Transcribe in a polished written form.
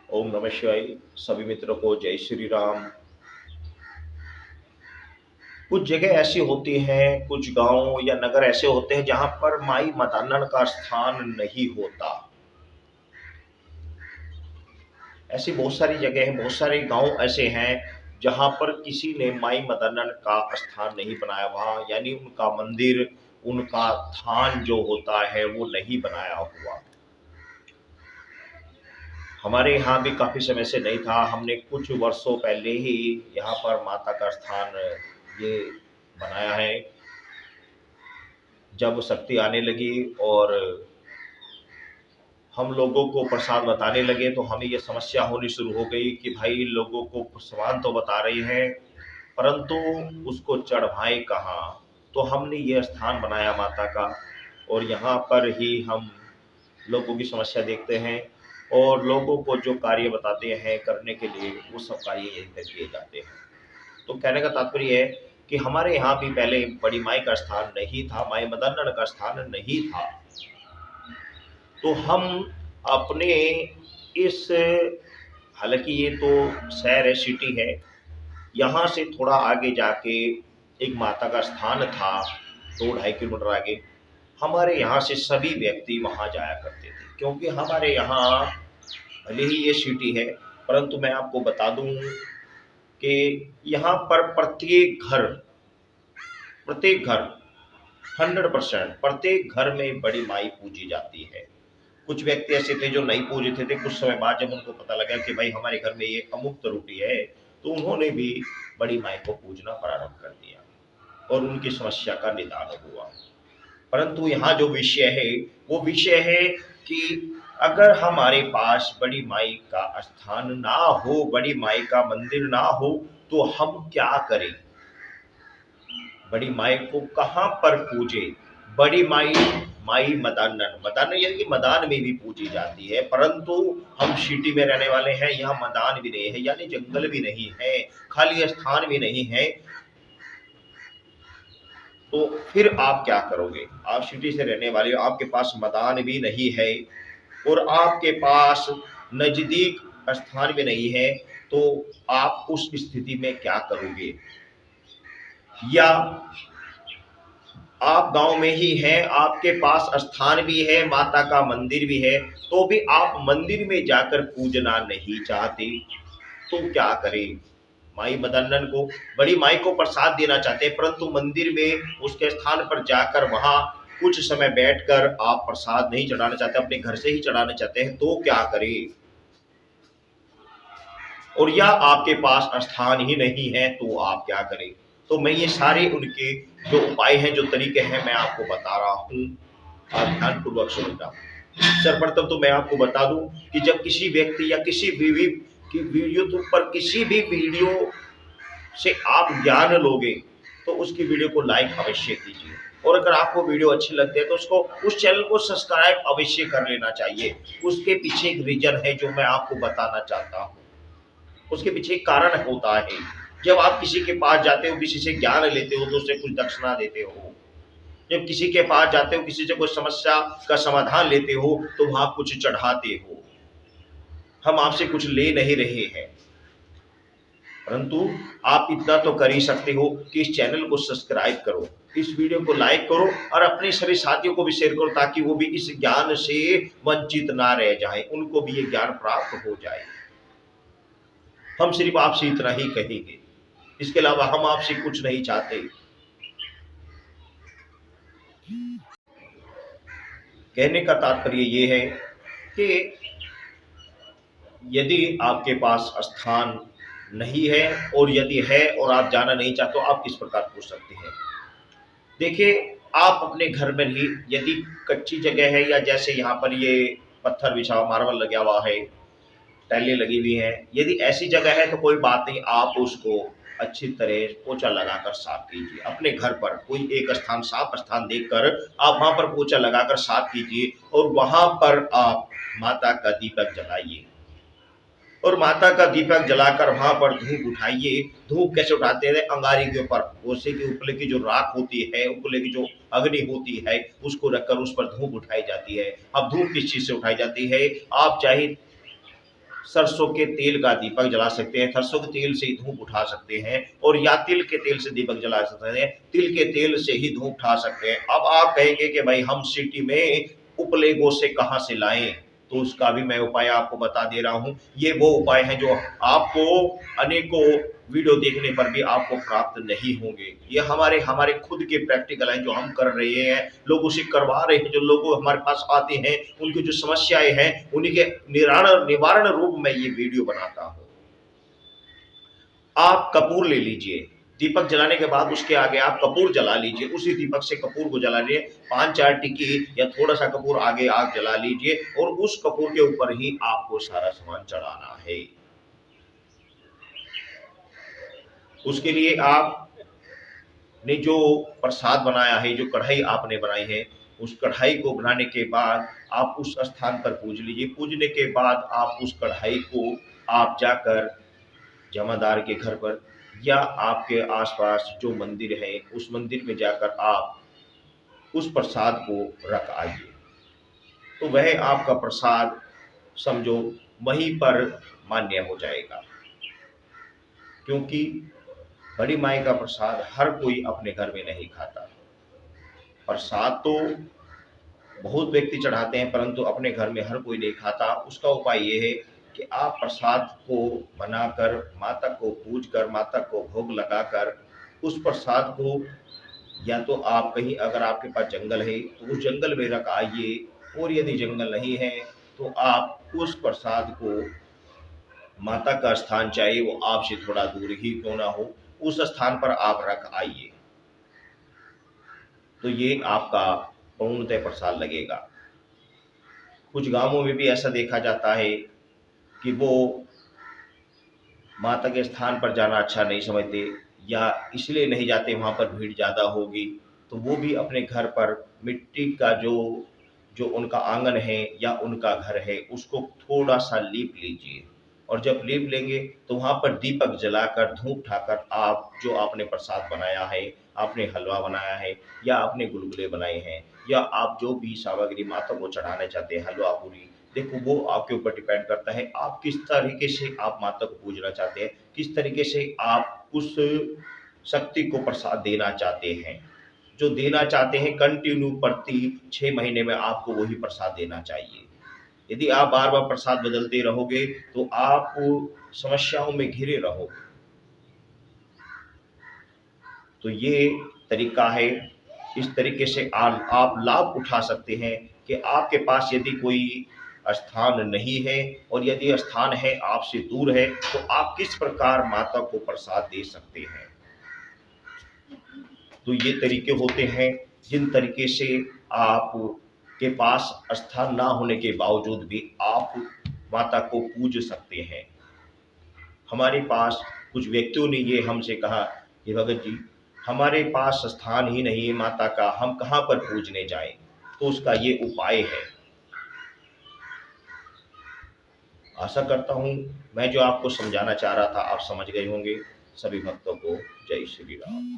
ओम नमः शिवाय। सभी मित्रों को जय श्री राम। कुछ जगह ऐसी होती हैं, कुछ गांव या नगर ऐसे होते हैं जहां पर माई मदानन का स्थान नहीं होता। ऐसी बहुत सारी जगह हैं, बहुत सारे गांव ऐसे हैं जहां पर किसी ने माई मदानन का स्थान नहीं बनाया, वहां यानी उनका मंदिर, उनका थान जो होता है वो नहीं बनाया हुआ। हमारे यहाँ भी काफ़ी समय से नहीं था। हमने कुछ वर्षों पहले ही यहाँ पर माता का स्थान ये बनाया है। जब शक्ति आने लगी और हम लोगों को प्रसाद बताने लगे तो हमें ये समस्या होनी शुरू हो गई कि भाई लोगों को सामान तो बता रहे हैं परंतु उसको चढ़ाएं कहाँ। तो हमने ये स्थान बनाया माता का और यहाँ पर ही हम लोगों की समस्या देखते हैं और लोगों को जो कार्य बताते हैं करने के लिए वो सब कार्य यहीं पर किए जाते हैं। तो कहने का तात्पर्य है कि हमारे यहाँ भी पहले बड़ी माई का स्थान नहीं था, माई मदन्नन का स्थान नहीं था। तो हम अपने इस, हालांकि ये तो शहर है, सिटी है, यहाँ से थोड़ा आगे जाके एक माता का स्थान था, 2-2.5 किलोमीटर आगे। हमारे यहाँ से सभी व्यक्ति वहाँ जाया करते थे क्योंकि हमारे यहाँ भले ही ये सिटी है परंतु मैं आपको बता दूं कि यहाँ पर प्रत्येक घर 100% प्रत्येक घर में बड़ी माई पूजी जाती है। कुछ व्यक्ति ऐसे थे जो नहीं पूजते थे, कुछ समय बाद जब उनको पता लगा कि भाई हमारे घर में ये अमुक त्रुटि है तो उन्होंने भी बड़ी माई को पूजना प्रारंभ कर दिया और उनकी समस्या का निदान हुआ। परंतु यहाँ जो विषय है वो विषय है कि अगर हमारे पास बड़ी माई का स्थान ना हो, बड़ी माई का मंदिर ना हो तो हम क्या करें? बड़ी माई को कहाँ पर पूजे? बड़ी माई, माई मदानन, मदान यानी कि मदान में भी पूजी जाती है परंतु हम सिटी में रहने वाले हैं, यहाँ मदान भी नहीं है यानी जंगल भी नहीं है, खाली स्थान भी नहीं है। तो फिर आप क्या करोगे? आप सिटी से रहने वाले हो, आपके पास मैदान भी नहीं है और आपके पास नज़दीक स्थान भी नहीं है, तो आप उस स्थिति में क्या करोगे? या आप गांव में ही हैं, आपके पास स्थान भी है, माता का मंदिर भी है, तो भी आप मंदिर में जाकर पूजना नहीं चाहते, तो क्या करें? माई मदन्नन को, बड़ी माई को प्रसाद देना चाहते हैं परंतु मंदिर में उसके स्थान पर जाकर वहां कुछ समय बैठकर आप प्रसाद नहीं चढ़ाना चाहते, अपने घर से ही चढ़ाना चाहते हैं, तो क्या करें? और या आपके पास स्थान ही नहीं है तो आप क्या करें? तो मैं ये सारे उनके जो उपाय हैं, जो तरीके हैं, मैं आपको बता रहा हूँ, आप ध्यानपूर्वक सुनना। सर्वप्रथम तो मैं आपको बता दूं कि जब किसी व्यक्ति या किसी बीवी की वीडियो पर किसी भी वीडियो से आप ज्ञान लोगे तो उसकी वीडियो को लाइक अवश्य कीजिए और अगर आपको वीडियो अच्छी लगती है तो उसको, उस चैनल को सब्सक्राइब अवश्य कर लेना चाहिए। उसके पीछे एक रीजन है जो मैं आपको बताना चाहता हूँ, उसके पीछे एक कारण होता है। जब आप किसी के पास जाते हो, किसी से ज्ञान लेते हो तो उसे कुछ दक्षिणा देते हो। जब किसी के पास जाते हो, किसी से कोई समस्या का समाधान लेते हो तो वहां कुछ चढ़ाते हो। हम आपसे कुछ ले नहीं रहे हैं परंतु आप इतना तो कर ही सकते हो कि इस चैनल को सब्सक्राइब करो, इस वीडियो को लाइक करो और अपने सभी साथियों को भी शेयर करो ताकि वो भी इस ज्ञान से वंचित ना रह जाए, उनको भी ये ज्ञान प्राप्त हो जाए। हम सिर्फ आपसे इतना ही कहेंगे, इसके अलावा हम आपसे कुछ नहीं चाहते। कहने का तात्पर्य ये है कि यदि आपके पास स्थान नहीं है और यदि है और आप जाना नहीं चाहते तो आप किस प्रकार पूछ सकते हैं? देखिए, आप अपने घर में ही, यदि कच्ची जगह है या जैसे यहाँ पर ये पत्थर बिछा हुआ, मार्बल लगा हुआ है, टाइलें लगी हुई हैं, यदि ऐसी जगह है तो कोई बात नहीं, आप उसको अच्छी तरह पोछा लगाकर साफ कीजिए। अपने घर पर कोई एक स्थान, साफ स्थान देखकर आप वहां पर पोछा लगाकर साफ कीजिए और वहां पर आप माता का दीपक जलाइए और माता का दीपक जलाकर वहां पर धूप उठाइए। धूप कैसे उठाते हैं? अंगारी के ऊपर, गोसे के ऊपर की जो राख होती है, ऊपर की जो अग्नि होती है, उसको रखकर उस पर धूप उठाई जाती है। अब धूप किस चीज से उठाई जाती है? आप चाहे सरसों के तेल का दीपक जला सकते हैं, सरसों के तेल से ही धूप उठा सकते हैं, और या तिल के तेल से दीपक जला सकते हैं, तिल के तेल से ही धूप उठा सकते हैं। अब आप कहेंगे कि भाई हम सिटी में उपले गोसे कहाँ से लाएं, तो उसका भी मैं उपाय आपको बता दे रहा हूं। ये वो उपाय है जो आपको अनेकों वीडियो देखने पर भी आपको प्राप्त नहीं होंगे। ये हमारे हमारे खुद के प्रैक्टिकल हैं जो हम कर रहे हैं, लोग उसे करवा रहे हैं। जो लोग हमारे पास आते हैं उनकी जो समस्याएं हैं उन्हीं के निवारण रूप में ये वीडियो बनाता हूं। आप कपूर ले लीजिए, दीपक जलाने के बाद उसके आगे आप कपूर जला लीजिए, उसी दीपक से कपूर को जला लीजिए, 5-4 टिक्की या थोड़ा सा कपूर आगे आग जला लीजिए, और उस कपूर के ऊपर ही आपको सारा सामान चढ़ाना है। उसके लिए आपने जो प्रसाद बनाया है, जो कढ़ाई आपने बनाई है, उस कढ़ाई को बनाने के बाद आप उस स्थान पर पूज लीजिए। पूजने के बाद आप उस कढ़ाई को आप जाकर जमादार के घर पर या आपके आसपास जो मंदिर है उस मंदिर में जाकर आप उस प्रसाद को रख आइए। तो वह आपका प्रसाद समझो वहीं पर मान्य हो जाएगा, क्योंकि बड़ी माई का प्रसाद हर कोई अपने घर में नहीं खाता। प्रसाद तो बहुत व्यक्ति चढ़ाते हैं परंतु अपने घर में हर कोई नहीं खाता। उसका उपाय ये है कि आप प्रसाद को बनाकर माता को पूज कर, माता को भोग लगाकर उस प्रसाद को, या तो आप कहीं अगर आपके पास जंगल है तो उस जंगल में रख आइए, और यदि जंगल नहीं है तो आप उस प्रसाद को माता का स्थान, चाहे वो आपसे थोड़ा दूर ही क्यों ना हो, उस स्थान पर आप रख आइए। तो ये आपका पूर्णतः प्रसाद लगेगा। कुछ गांवों में भी ऐसा देखा जाता है कि वो माता के स्थान पर जाना अच्छा नहीं समझते, या इसलिए नहीं जाते वहाँ पर भीड़ ज़्यादा होगी, तो वो भी अपने घर पर मिट्टी का जो जो उनका आंगन है या उनका घर है उसको थोड़ा सा लीप लीजिए, और जब लीप लेंगे तो वहाँ पर दीपक जलाकर धूप उठाकर आप जो आपने प्रसाद बनाया है, आपने हलवा बनाया है या आपने गुलगुले बनाए हैं, या आप जो भी सामग्री माता को चढ़ाना चाहते हैं, हलवा पूरी, देखो वो आपके ऊपर डिपेंड करता है आप किस तरीके से आप माता को पूजना चाहते हैं, किस तरीके से आप उस शक्ति को प्रसाद देना चाहते हैं। जो देना चाहते हैं कंटिन्यू प्रति 6 महीने में आपको वही प्रसाद देना चाहिए। यदि आप बार बार प्रसाद बदलते रहोगे तो आप समस्याओं में घिरे रहोगे। तो ये तरीका है, इस तरीके से आप लाभ उठा सकते हैं कि आपके पास यदि कोई स्थान नहीं है, और यदि स्थान है आपसे दूर है, तो आप किस प्रकार माता को प्रसाद दे सकते हैं। तो ये तरीके होते हैं जिन तरीके से आप के पास स्थान ना होने के बावजूद भी आप माता को पूज सकते हैं। हमारे पास कुछ व्यक्तियों ने ये हमसे कहा कि भगत जी हमारे पास स्थान ही नहीं है माता का, हम कहाँ पर पूजने जाएं। तो उसका ये उपाय है। आशा करता हूँ मैं जो आपको समझाना चाह रहा था आप समझ गए होंगे। सभी भक्तों को जय श्री राम।